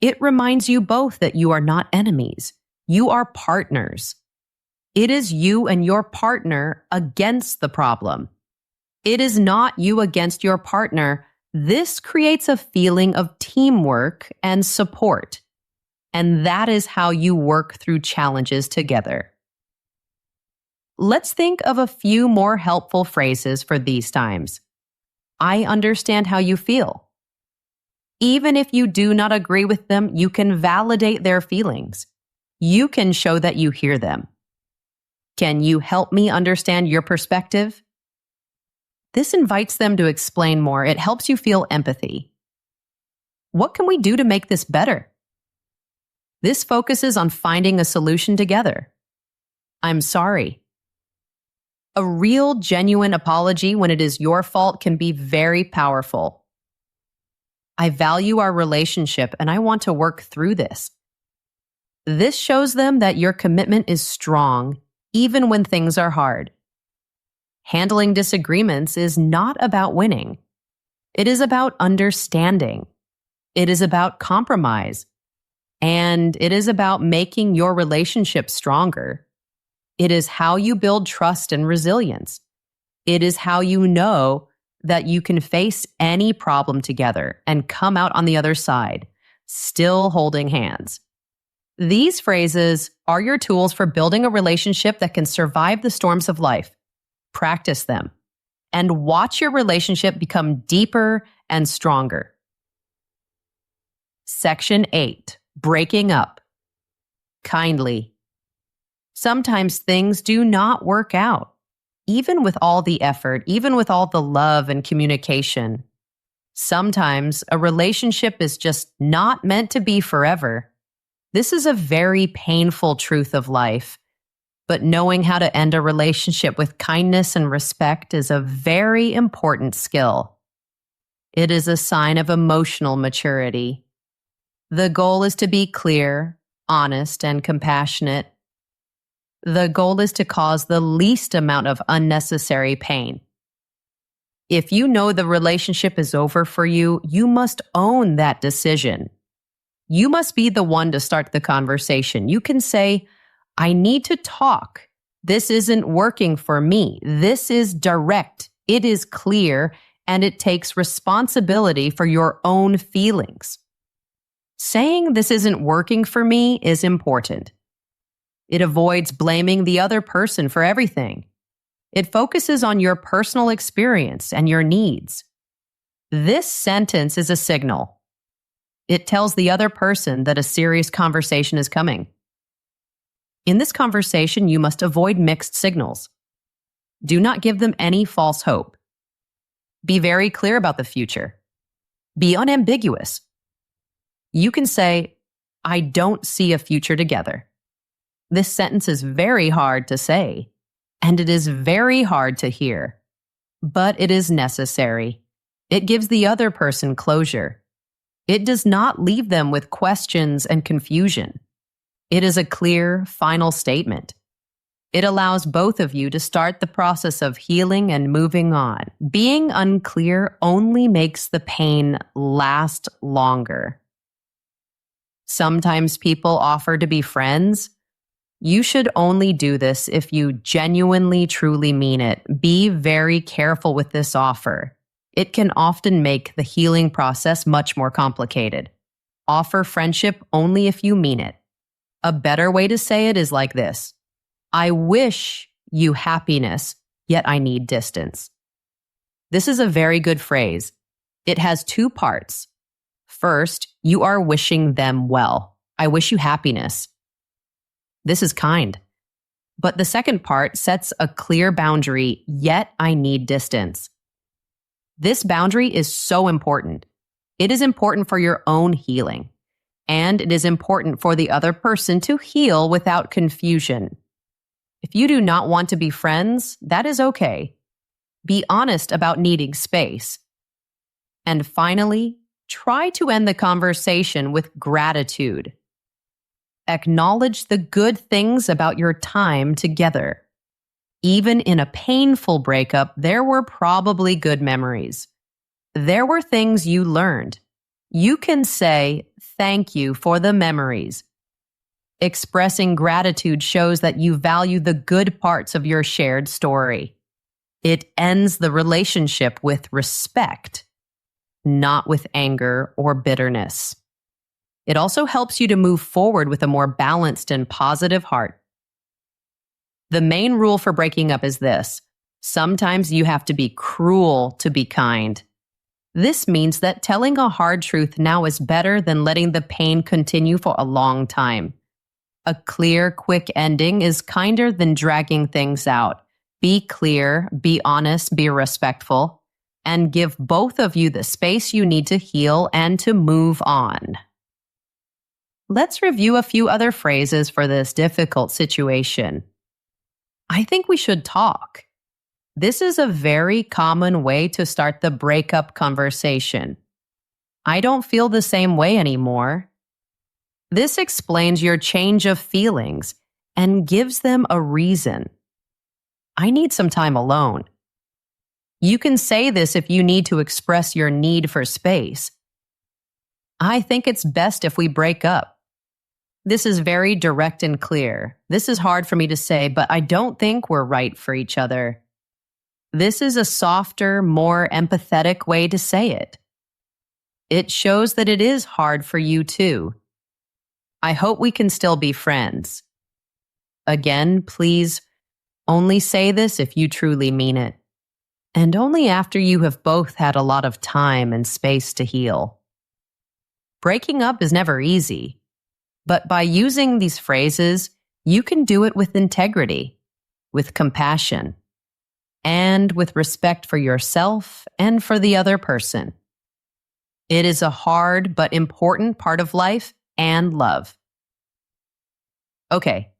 S1: It reminds you both that you are not enemies. You are partners. It is you and your partner against the problem. It is not you against your partner. This creates a feeling of teamwork and support. And that is how you work through challenges together. Let's think of a few more helpful phrases for these times. I understand how you feel. Even if you do not agree with them, you can validate their feelings. You can show that you hear them. Can you help me understand your perspective? This invites them to explain more. It helps you feel empathy. What can we do to make this better? This focuses on finding a solution together. I'm sorry. A real, genuine apology when it is your fault can be very powerful. I value our relationship and I want to work through this. This shows them that your commitment is strong, even when things are hard. Handling disagreements is not about winning. It is about understanding. It is about compromise. And it is about making your relationship stronger. It is how you build trust and resilience. It is how you know that you can face any problem together and come out on the other side, still holding hands. These phrases are your tools for building a relationship that can survive the storms of life. Practice them and watch your relationship become deeper and stronger. Section 8. Breaking up. Kindly. Sometimes things do not work out, even with all the effort, even with all the love and communication. Sometimes a relationship is just not meant to be forever. This is a very painful truth of life, but knowing how to end a relationship with kindness and respect is a very important skill. It is a sign of emotional maturity. The goal is to be clear, honest, and compassionate. The goal is to cause the least amount of unnecessary pain. If you know the relationship is over for you, you must own that decision. You must be the one to start the conversation. You can say, I need to talk. This isn't working for me. This is direct. It is clear, and it takes responsibility for your own feelings. Saying this isn't working for me is important. It avoids blaming the other person for everything. It focuses on your personal experience and your needs. This sentence is a signal. It tells the other person that a serious conversation is coming. In this conversation, you must avoid mixed signals. Do not give them any false hope. Be very clear about the future. Be unambiguous. You can say, I don't see a future together. This sentence is very hard to say, and it is very hard to hear, but it is necessary. It gives the other person closure. It does not leave them with questions and confusion. It is a clear, final statement. It allows both of you to start the process of healing and moving on. Being unclear only makes the pain last longer. Sometimes people offer to be friends. You should only do this if you genuinely, truly mean it. Be very careful with this offer. It can often make the healing process much more complicated. Offer friendship only if you mean it. A better way to say it is like this: I wish you happiness, yet I need distance. This is a very good phrase. It has two parts. First, you are wishing them well. I wish you happiness. This is kind. But the second part sets a clear boundary, yet I need distance. This boundary is so important. It is important for your own healing, and it is important for the other person to heal without confusion. If you do not want to be friends, that is okay. Be honest about needing space. And finally, try to end the conversation with gratitude. Acknowledge the good things about your time together. Even in a painful breakup, there were probably good memories. There were things you learned. You can say, "Thank you for the memories." Expressing gratitude shows that you value the good parts of your shared story. It ends the relationship with respect, not with anger or bitterness. It also helps you to move forward with a more balanced and positive heart. The main rule for breaking up is this: sometimes you have to be cruel to be kind. This means that telling a hard truth now is better than letting the pain continue for a long time. A clear, quick ending is kinder than dragging things out. Be clear, be honest, be respectful, and give both of you the space you need to heal and to move on. Let's review a few other phrases for this difficult situation. I think we should talk. This is a very common way to start the breakup conversation. I don't feel the same way anymore. This explains your change of feelings and gives them a reason. I need some time alone. You can say this if you need to express your need for space. I think it's best if we break up. This is very direct and clear. This is hard for me to say, but I don't think we're right for each other. This is a softer, more empathetic way to say it. It shows that it is hard for you too. I hope we can still be friends. Again, please only say this if you truly mean it, and only after you have both had a lot of time and space to heal. Breaking up is never easy, but by using these phrases, you can do it with integrity, with compassion, and with respect for yourself and for the other person. It is a hard but important part of life and love. Okay,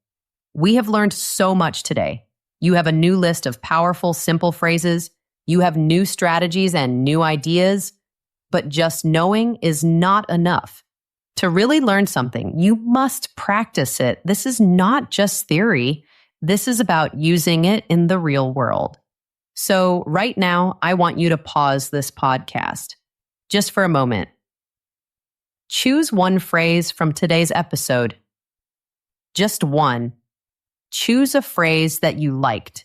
S1: we have learned so much today. You have a new list of powerful, simple phrases. You have new strategies and new ideas, but just knowing is not enough. To really learn something, you must practice it. This is not just theory. This is about using it in the real world. So right now, I want you to pause this podcast just for a moment. Choose one phrase from today's episode. Just one. Choose a phrase that you liked.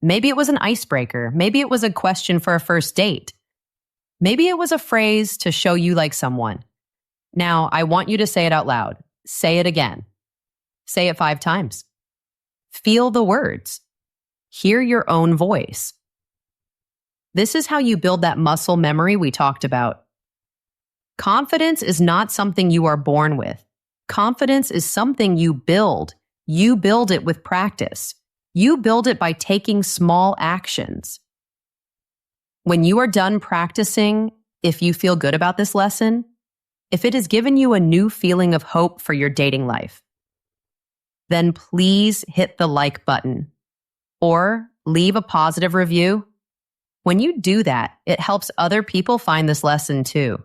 S1: Maybe it was an icebreaker. Maybe it was a question for a first date. Maybe it was a phrase to show you like someone. Now, I want you to say it out loud. Say it again. Say it 5 times. Feel the words. Hear your own voice. This is how you build that muscle memory we talked about. Confidence is not something you are born with. Confidence is something you build. You build it with practice. You build it by taking small actions. When you are done practicing, if you feel good about this lesson, if it has given you a new feeling of hope for your dating life, then please hit the like button or leave a positive review. When you do that, it helps other people find this lesson too.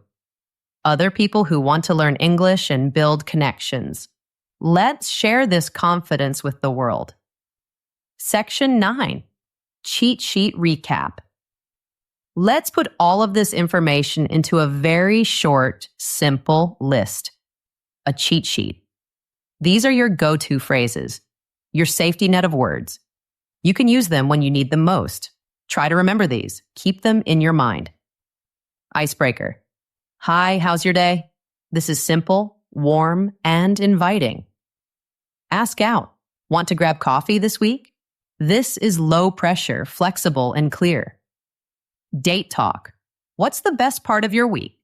S1: Other people who want to learn English and build connections. Let's share this confidence with the world. Section 9, Cheat Sheet Recap. Let's put all of this information into a very short, simple list. A cheat sheet. These are your go-to phrases, your safety net of words. You can use them when you need them most. Try to remember these. Keep them in your mind. Icebreaker. Hi, how's your day? This is simple, warm, and inviting. Ask out. Want to grab coffee this week? This is low pressure, flexible, and clear. Date talk. What's the best part of your week?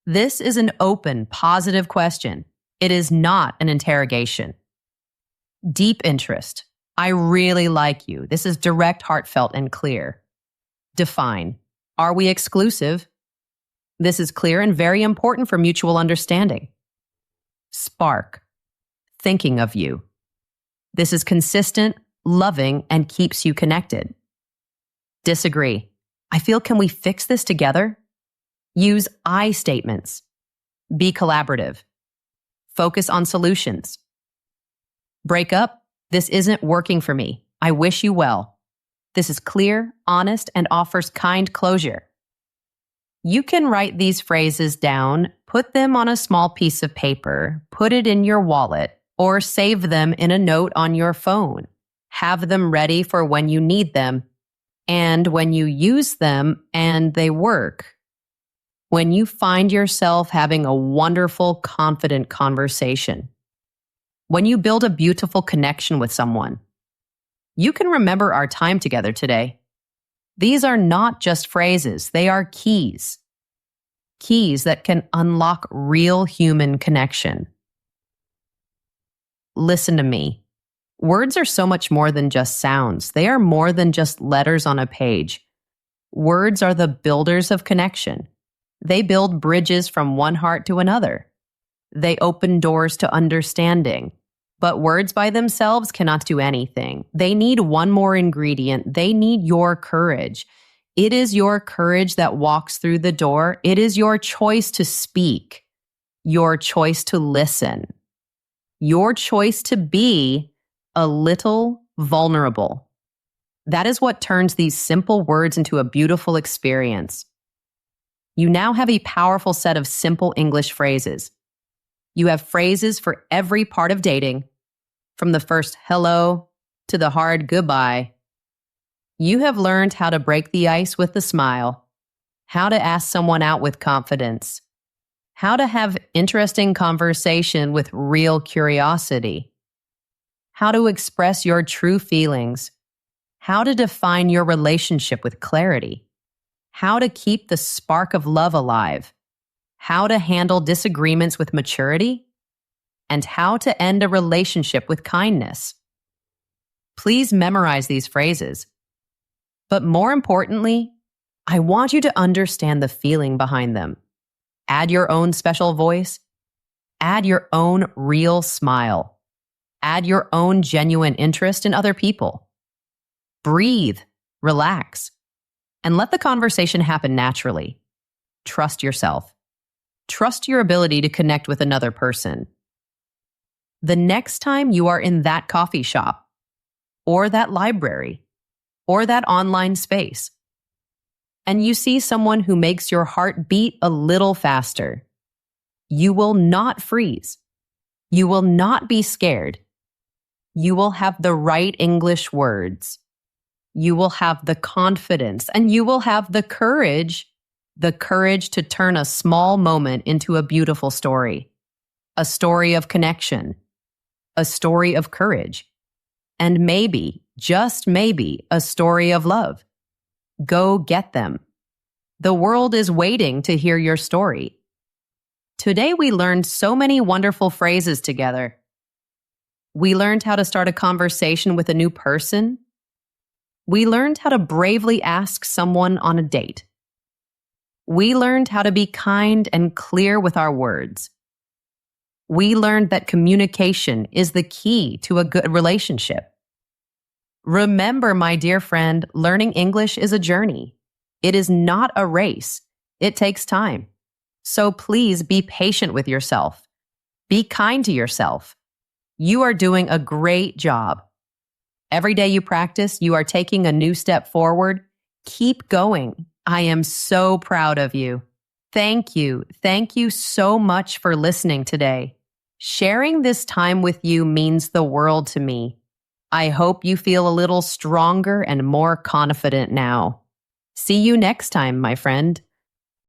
S1: This is an open, positive question. It is not an interrogation. Deep interest. I really like you. This is direct, heartfelt, and clear. Define. Are we exclusive? This is clear and very important for mutual understanding. Spark. Thinking of you. This is consistent, loving, and keeps you connected. Disagree. I feel, can we fix this together? Use I statements. Be collaborative. Focus on solutions. Break up. This isn't working for me. I wish you well. This is clear, honest, and offers kind closure. You can write these phrases down, put them on a small piece of paper, put it in your wallet, or save them in a note on your phone. Have them ready for when you need them, and when you use them and they work. When you find yourself having a wonderful, confident conversation. When you build a beautiful connection with someone. You can remember our time together today. These are not just phrases, they are keys. Keys that can unlock real human connection. Listen to me. Words are so much more than just sounds. They are more than just letters on a page. Words are the builders of connection. They build bridges from one heart to another. They open doors to understanding. But words by themselves cannot do anything. They need one more ingredient. They need your courage. It is your courage that walks through the door. It is your choice to speak, your choice to listen, your choice to be a little vulnerable. That is what turns these simple words into a beautiful experience. You now have a powerful set of simple English phrases. You have phrases for every part of dating, from the first hello to the hard goodbye. You have learned how to break the ice with a smile, how to ask someone out with confidence, how to have interesting conversation with real curiosity, how to express your true feelings, how to define your relationship with clarity, how to keep the spark of love alive, how to handle disagreements with maturity, and how to end a relationship with kindness. Please memorize these phrases. But more importantly, I want you to understand the feeling behind them. Add your own special voice. Add your own real smile. Add your own genuine interest in other people. Breathe, relax, and let the conversation happen naturally. Trust yourself. Trust your ability to connect with another person. The next time you are in that coffee shop, or that library, or that online space, and you see someone who makes your heart beat a little faster, you will not freeze. You will not be scared. You will have the right English words. You will have the confidence, and you will have the courage to turn a small moment into a beautiful story, a story of connection, a story of courage, and maybe, just maybe, a story of love. Go get them. The world is waiting to hear your story. Today we learned so many wonderful phrases together. We learned how to start a conversation with a new person. We learned how to bravely ask someone on a date. We learned how to be kind and clear with our words. We learned that communication is the key to a good relationship. Remember, my dear friend, learning English is a journey. It is not a race. It takes time. So please be patient with yourself. Be kind to yourself. You are doing a great job. Every day you practice, you are taking a new step forward. Keep going. I am so proud of you. Thank you. Thank you so much for listening today. Sharing this time with you means the world to me. I hope you feel a little stronger and more confident now. See you next time, my friend.